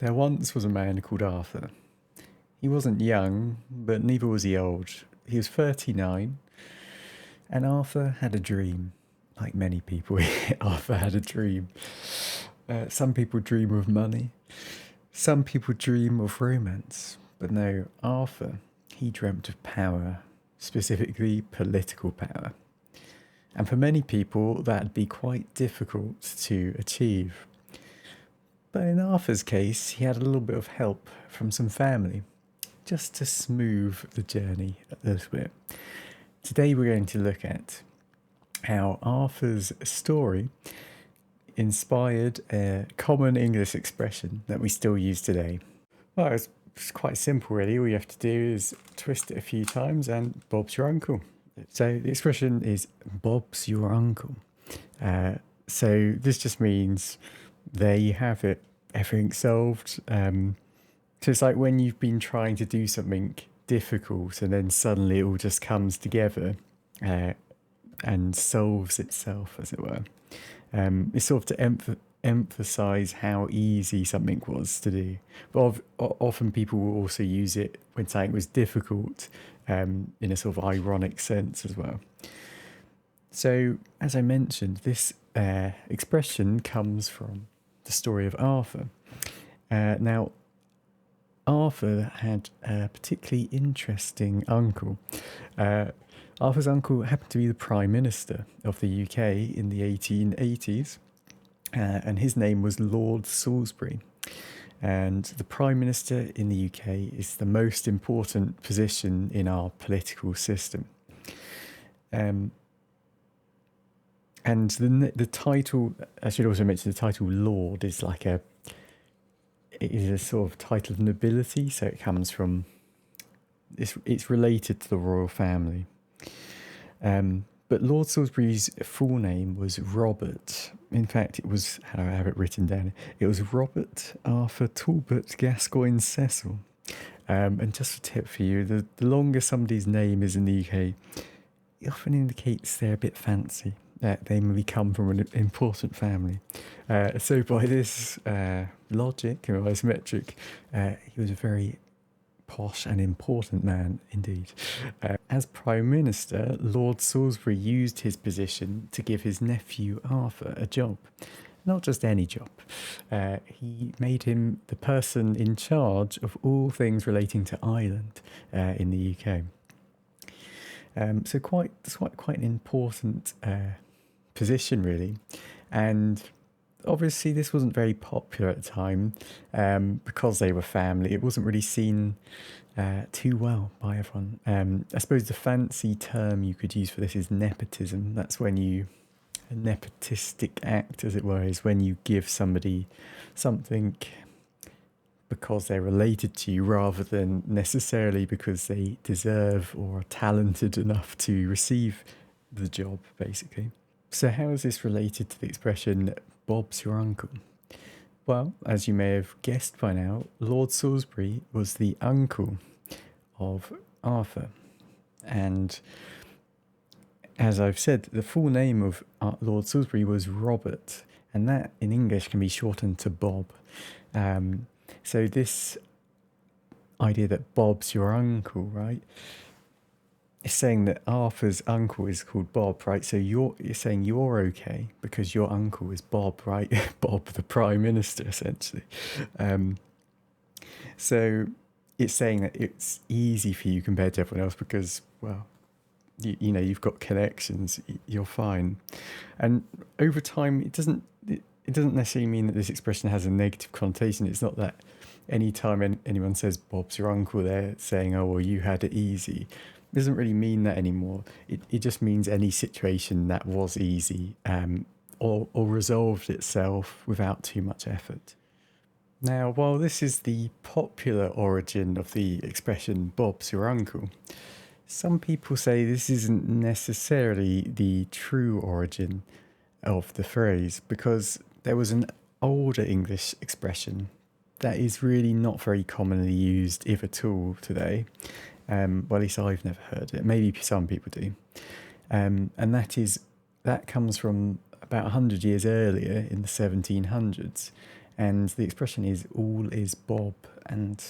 There once was a man called Arthur. He wasn't young, but neither was he old. He was 39, and Arthur had a dream. Like many people, Arthur had a dream. Some people dream of money. Some people dream of romance. But no, Arthur, he dreamt of power, specifically political power. And for many people, that'd be quite difficult to achieve. But in Arthur's case, he had a little bit of help from some family, just to smooth the journey a little bit. Today we're going to look at how Arthur's story inspired a common English expression that we still use today. Well, it's quite simple really. All you have to do is twist it a few times and Bob's your uncle. So the expression is Bob's your uncle. So this just means there you have it, everything's solved. So it's like when you've been trying to do something difficult and then suddenly it all just comes together and solves itself, as it were. It's sort of to emphasize how easy something was to do. But often people will also use it when something was difficult in a sort of ironic sense as well. So, as I mentioned, this expression comes from the story of Arthur. Now, Arthur had a particularly interesting uncle. Arthur's uncle happened to be the Prime Minister of the UK in the 1880s, and his name was Lord Salisbury. And the Prime Minister in the UK is the most important position in our political system. And the title, I should also mention, the title Lord is it is a sort of title of nobility, so it comes from, it's related to the royal family. But Lord Salisbury's full name was Robert. In fact, it was, how do I have it written down? It was Robert Arthur Talbot Gascoigne Cecil. And just a tip for you, the longer somebody's name is in the UK, it often indicates they're a bit fancy, that they maybe come from an important family. So by this logic, or this metric, he was a very posh and important man indeed. As Prime Minister, Lord Salisbury used his position to give his nephew Arthur a job. Not just any job. He made him the person in charge of all things relating to Ireland in the UK. So quite an important position really. And obviously this wasn't very popular at the time because they were family. It wasn't really seen too well by everyone. I suppose the fancy term you could use for this is nepotism. That's when a nepotistic act, as it were, is when you give somebody something because they're related to you rather than necessarily because they deserve or are talented enough to receive the job, basically. So how is this related to the expression, Bob's your uncle? Well, as you may have guessed by now, Lord Salisbury was the uncle of Arthur. And as I've said, the full name of Lord Salisbury was Robert, and that in English can be shortened to Bob. So this idea that Bob's your uncle, right? It's saying that Arthur's uncle is called Bob, right? So you're saying you're okay because your uncle is Bob, right? Bob, the Prime Minister, essentially. So it's saying that it's easy for you compared to everyone else because, well, you know, you've got connections, you're fine. And over time, it doesn't necessarily mean that this expression has a negative connotation. It's not that any time anyone says Bob's your uncle, they're saying, oh, well, you had it easy. It doesn't really mean that anymore. It just means any situation that was easy or resolved itself without too much effort. Now, while this is the popular origin of the expression Bob's your uncle, some people say this isn't necessarily the true origin of the phrase because there was an older English expression that is really not very commonly used, if at all, today. Well, at least I've never heard it. Maybe some people do. And that comes from about 100 years earlier in the 1700s. And the expression is all is Bob. And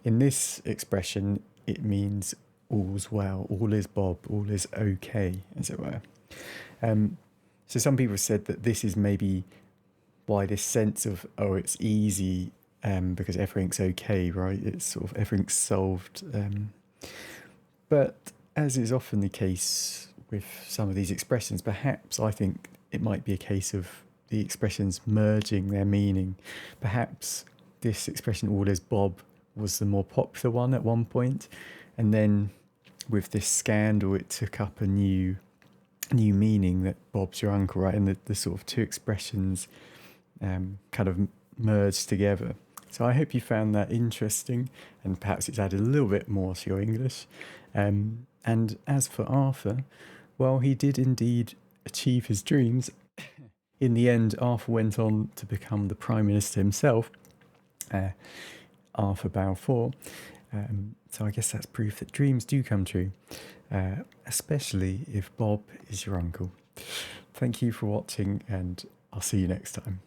in this expression, it means all's well, all is Bob, all is okay, as it were. So some people said that this is maybe why this sense of, oh, it's easy because everything's okay, right? It's sort of everything's solved. But as is often the case with some of these expressions, perhaps I think it might be a case of the expressions merging their meaning. Perhaps this expression, all is Bob, was the more popular one at one point, and then with this scandal, it took up a new meaning, that Bob's your uncle, right? And the sort of two expressions kind of merged together. So I hope you found that interesting, and perhaps it's added a little bit more to your English. And as for Arthur, well, he did indeed achieve his dreams. In the end, Arthur went on to become the Prime Minister himself, Arthur Balfour. So I guess that's proof that dreams do come true, especially if Bob is your uncle. Thank you for watching, and I'll see you next time.